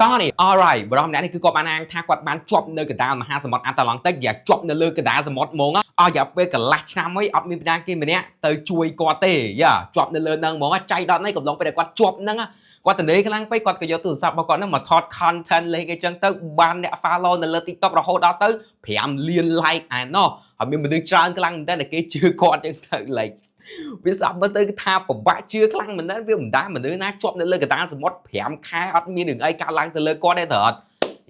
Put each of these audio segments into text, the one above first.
តោះនេះ alright បរោះម្នាក់នេះគឺគាត់បានអាងថាគាត់បានជាប់នៅកណ្ដាលមហាសមុទ្រអាត្លង់តិកជាជាប់នៅលើកណ្ដាលសមុទ្រហ្មងអស់រយៈពេលកន្លះឆ្នាំហើយអត់មានម្នាក់គេម្នាក់ទៅជួយគាត់ទេយ៉ាជាប់នៅលើហ្នឹងហ្មងចៃដន្យនេះកំឡុងពេលដែលគាត់ជាប់ហ្នឹងគាត់ទៅខ្លាំងពេកគាត់ក៏យកទូរស័ព្ទរបស់គាត់ហ្នឹងមកថត content លេងអីចឹងទៅបានអ្នក follow នៅលើ TikTok រហូតដល់ទៅ5លាន like ឯណោះហើយមានមនុស្សច្រើនខ្លាំងមែនតើគេជឿគាត់ចឹងទៅ like វាស្អប់មើលទៅថាពិបាកជឿខ្លាំងមែនតើវាមិនដែរមនុស្សណាជាប់នៅលើកណ្ដាលសមុទ្រ5ខែអត់មានរឿងអីកើតឡើងទៅលើគាត់ទេត្រូវអត់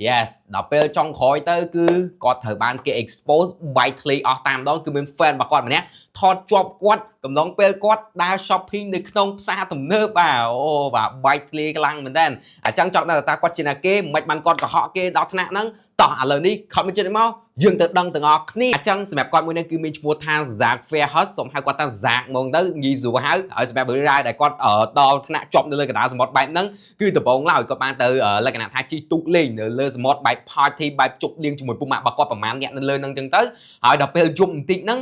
yes ដល់ពេលចុងក្រោយទៅគឺគាត់ត្រូវបានគេ expose បែកធ្លាយអស់តាមដងគឺមាន fan របស់គាត់ម្នាក់ថតជាប់គាត់កំឡុងពេលគាត់ដើរ shopping នៅក្នុងផ្សារទំនើបបាទអូបាទបែកធ្លាយខ្លាំងមែនតើអញ្ចឹងចង់ដឹងថាគាត់ជាណាគេមិនបានគាត់កុហកគេដល់ថ្នាក់ហ្នឹងតោះឥឡូវនេះ comment ជិតមកយើងទៅដឹងទាំងអស់គ្នាអញ្ចឹងសម្រាប់គាត់មួយនេះគឺមានឈ្មោះថា Zack Fairhurst សូមហៅគាត់ថា Zack ហ្មងទៅងាយស្រួលហៅហើយសម្រាប់រឿងរ៉ាវដែលគាត់ដល់ថ្នាក់ជាប់នៅលើកណ្ដាលសមុទ្របែបហ្នឹងគឺដំបូងឡើយគាត់បានទៅលក្ខណៈថាជិះទូកលេងនៅលើសមុទ្របែប party បែបជប់លៀងជាមួយពុកម៉ាក់របស់គាត់ប្រហែលអ្នកនៅលើហ្នឹងអញ្ចឹងទៅហើយដល់ពេលយប់បន្តិចហ្នឹង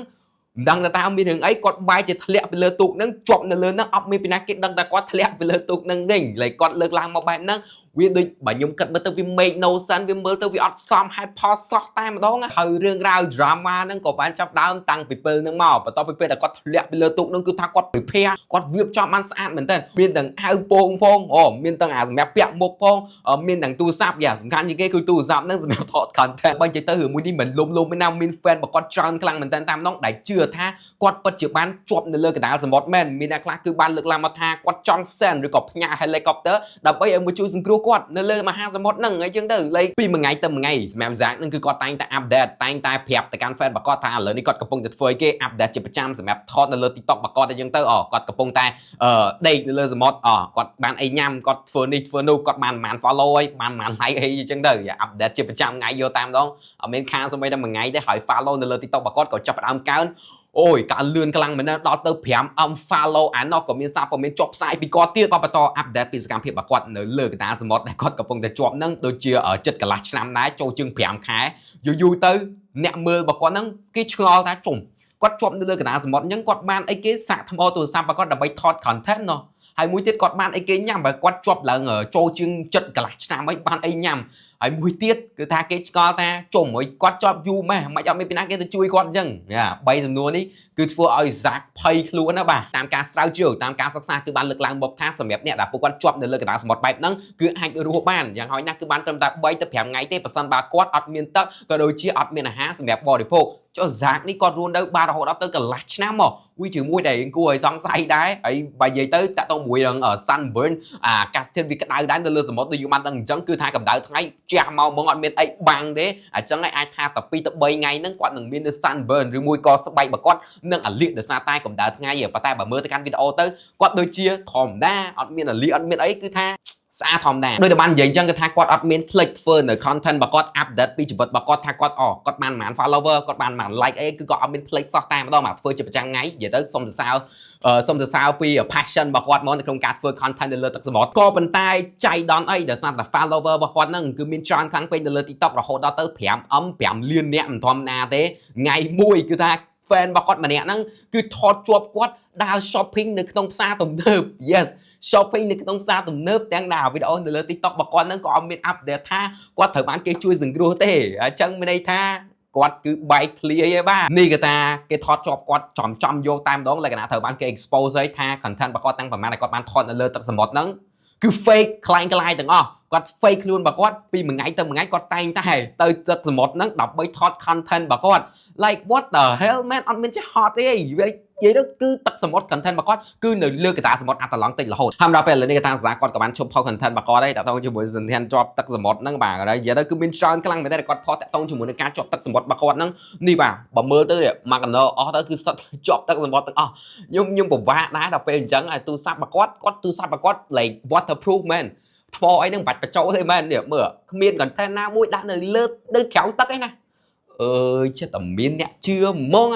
មិនដឹងថាតើមានរឿងអីគាត់បែរជាធ្លាក់ពីលើទូកហ្នឹងជាប់នៅលើហ្នឹងអត់មានពីណាគេដឹងថាគាត់ធ្លាក់ពីលើទូកហ្នឹងវិញហើយគាត់លើកឡើងមកបែបហ្នឹងវាដូចបើខ្ញុំគិតមើលទៅវា make no sense វាមើលទៅវាអត់សមហេតុផលសោះតែម្ដងហើយរឿងរ៉ាវ drama ហ្នឹងក៏បានចាប់ដើមតាំងពីពេលហ្នឹងមកបន្ទាប់ពីពេលដែលគាត់ធ្លាក់ពីលើទូកហ្នឹងគឺថាគាត់ prepare គាត់រៀបចំបានស្អាតមែនតើមានទាំងអាវពោងផងមានទាំងអាសម្រាប់ពាក់មុខផងមានទាំងទូរស័ព្ទយ៉ាងសំខាន់ជាងគេគឺទូរស័ព្ទហ្នឹងសម្រាប់ថត content បើនិយាយទៅរឿងមួយនេះមិនលុំទេណាមាន fan របស់គាត់ច្រើនខ្លាំងមែនតើតាមម្ដងដែលជឿថាគាត់ពិតជាបានជាប់នៅលើកណ្ដាលសមុទ្រមែនមានអ្នកខ្លះគឺបានលើកឡើងមកថាគាត់ចង់ send ឬក៏ផ្ញើ helicopter ដើម្បីឲ្យមកជួយសង្គ្រោះគាត់នៅលើមហាសមុទ្រហ្នឹងអីចឹងទៅលេខពីមួយថ្ងៃទៅមួយថ្ងៃសម្រាប់ Zack ហ្នឹងគឺគាត់តែងតែ update តែងតែប្រាប់ទៅកាន់ fan របស់គាត់ថាឥឡូវនេះគាត់កំពុងតែធ្វើអីគេ update ជាប្រចាំសម្រាប់ថតនៅលើ TikTok របស់គាត់អីចឹងទៅគាត់កំពុងតែដេកនៅលើសមុទ្រគាត់បានអីញ៉ាំគាត់ធ្វើនេះធ្វើនោះគាត់បាន follow អីបាន like អីចឹងទៅ update ជាប្រចាំថ្ងៃយកតាមដងអត់មានខានសូម្បីតែមួយថ្ងៃទេហើយ follow នៅលើ TikTok របស់គាត់ក៏ចាប់ផ្ដើមកើនអូយកើនលឿនខ្លាំងមែនណាស់ដល់ទៅ 5M follow អានោះក៏មានសារព័ត៌មានជាប់ផ្សាយពីគាត់ទៀតគាត់បន្ត update ពីសកម្មភាពរបស់គាត់នៅលើកណ្ដាលសមុទ្រដែលគាត់កំពុងតែជាប់ហ្នឹងដូចជាចិត្តកន្លះឆ្នាំដែរចូលជាង5ខែយូរទៅអ្នកមើលរបស់គាត់ហ្នឹងគេឆ្ងល់ថាជុំគាត់ជាប់នៅលើកណ្ដាលសមុទ្រអញ្ចឹងគាត់បានអីគេសាកថ្មទូរស័ព្ទរបស់គាត់ដើម្បីថត content ណោះហើយមួយទៀតគាត់បានអីគេញ៉ាំបើគាត់ជាប់ឡើងចូលជាងចិត្តកន្លះឆ្នាំហើយបានអីញ៉ាំហើយមួយទៀតគឺថាគេឆ្ងល់ថាជុំហើយគាត់ជាប់យូរម៉េះមិនអត់មានពីណាគេទៅជួយគាត់អញ្ចឹង3សំណួរនេះគឺធ្វើឲ្យ Zack ភ័យខ្លួនណាបាទតាមការស្រាវជ្រាវតាមការសិក្សាគឺបានលើកឡើងមកថាសម្រាប់អ្នកដែលពួកគាត់ជាប់នៅលើកណ្ដាលសមុទ្របែបហ្នឹងគឺអាចរស់បានយ៉ាងហោចណាស់គឺបានត្រឹមតែ3ទៅ5ថ្ងៃទេបើសិនបើគាត់អត់មានទឹកក៏ដូចជាអត់មានអាហារសម្រាប់បរិភោគចុះ Zack នេះគាត់រស់នៅបានរហូតដល់ទៅកន្លះឆ្នាំមកវាជាមួយដែលគួរឲ្យសង្ស័យដែរហើយបើនិយាយទៅតាក់ទងមួយនឹង sunburn អាកាសធាតុវាក្តៅដែរនៅលើសមុទ្រដូចយើងបានដឹងអញ្ចឹងគឺថាកម្ដៅថ្ងៃជះមកហ្មងអត់មានអីបាំងទេអញ្ចឹងឯងអាចថាតែ2ទៅ3ថ្ងៃហ្នឹងគាត់នឹងមាន sunburn ឬមួយក៏ស្បែករបស់គាត់នឹងអាលៀកដោយសារតែកម្ដៅថ្ងៃប៉ុន្តែបើមើលទៅកាន់វីដេអូទៅគាត់ដូចជាធម្មតាអត់មានអាលៀកអត់មានអីគឺថាស្អាតធម្មតាដូចតែបាននិយាយអញ្ចឹងគឺថាគាត់អត់មានផ្លេចធ្វើនៅ content របស់គាត់ update ពីជីវិតរបស់គាត់ថាគាត់គាត់បាន follower គាត់បាន like អីគឺគាត់អត់មានផ្លេចសោះតែម្ដងមកធ្វើជាប្រចាំថ្ងៃនិយាយទៅសុំសរសើរពី passion របស់គាត់មកនៅក្នុងការធ្វើ content នៅលើទឹកសមុទ្រក៏ប៉ុន្តែចៃដន្យអីដោយសារតែ follower របស់គាត់ហ្នឹងគឺមានច្រើនខ្លាំងពេកនៅលើ TikTok រហូតដល់ទៅ 5M 5លានអ្នកមិនធម្មតាទេថ្ងៃមួយគឺថា fan របស់គាត់ម្នាក់ហ្នឹងគឺថតជាប់គាត់ដើរ shopping នៅក្នុងផ្សារទំនើប yes shopping នៅក្នុងផ្សារទំនើបទាំងដែរវីដេអូនៅលើ TikTok របស់គាត់ហ្នឹងក៏អត់មាន update ថាគាត់ត្រូវបានគេជួយសង្គ្រោះទេអញ្ចឹងមានន័យថាគាត់គឺបែកធ្លាយឯបាទនេះគឺថាគេថតជាប់គាត់ចំយកតែម្ដងលក្ខណៈត្រូវបានគេ expose ឲ្យថា content របស់គាត់ទាំងប្រហែលដែលគាត់បានថតនៅលើទឹកសមុទ្រហ្នឹងគឺ fake ខ្លាំងក្លាយទាំងអស់គាត់ fake ខ្លួនរបស់គាត់ពីមួយថ្ងៃទៅមួយថ្ងៃគាត់តែងតែទៅទឹកសមុទ្រហ្នឹងដើម្បីថត content របស់គាត់ like what the hell man អត់មានចេះហត់ទេនិយាយទៅគឺទឹកសមុទ្រ content របស់គាត់គឺនៅលើកណ្ដាលសមុទ្រអាត្លង់តិករហូតហើយដល់ពេលឥឡូវនេះគេថាសារគាត់ក៏បានឈប់ផុស content របស់គាត់ដែរតាក់ទងជាមួយសន្តានជាប់ទឹកសមុទ្រហ្នឹងបាទហើយនិយាយទៅគឺមានច្រើនខ្លាំងមែនទេគាត់ផុសតាក់ទងជាមួយនឹងការជាប់ទឹកសមុទ្ររបស់គាត់ហ្នឹងនេះបាទបើមើលទៅមកកណ្ដោអស់ទៅគឺសិតជាប់ទឹកសមុទ្រទាំងអស់ខ្ញុំពិបាកដែរដល់ពេលអញ្ចឹងឲ្យទូរស័ព្ទរបស់គាត់ទូរស័ព្ទរបស់គាត់ like waterproof man ថ្មអីហ្នឹងមិនបាច់បញ្ចូលទេមែននេះមើលគ្មាន content ណាមួយដាក់នៅលើក្រោមទឹកឯណាអើយចិត្តតែមានអ្នកជឿហ្មង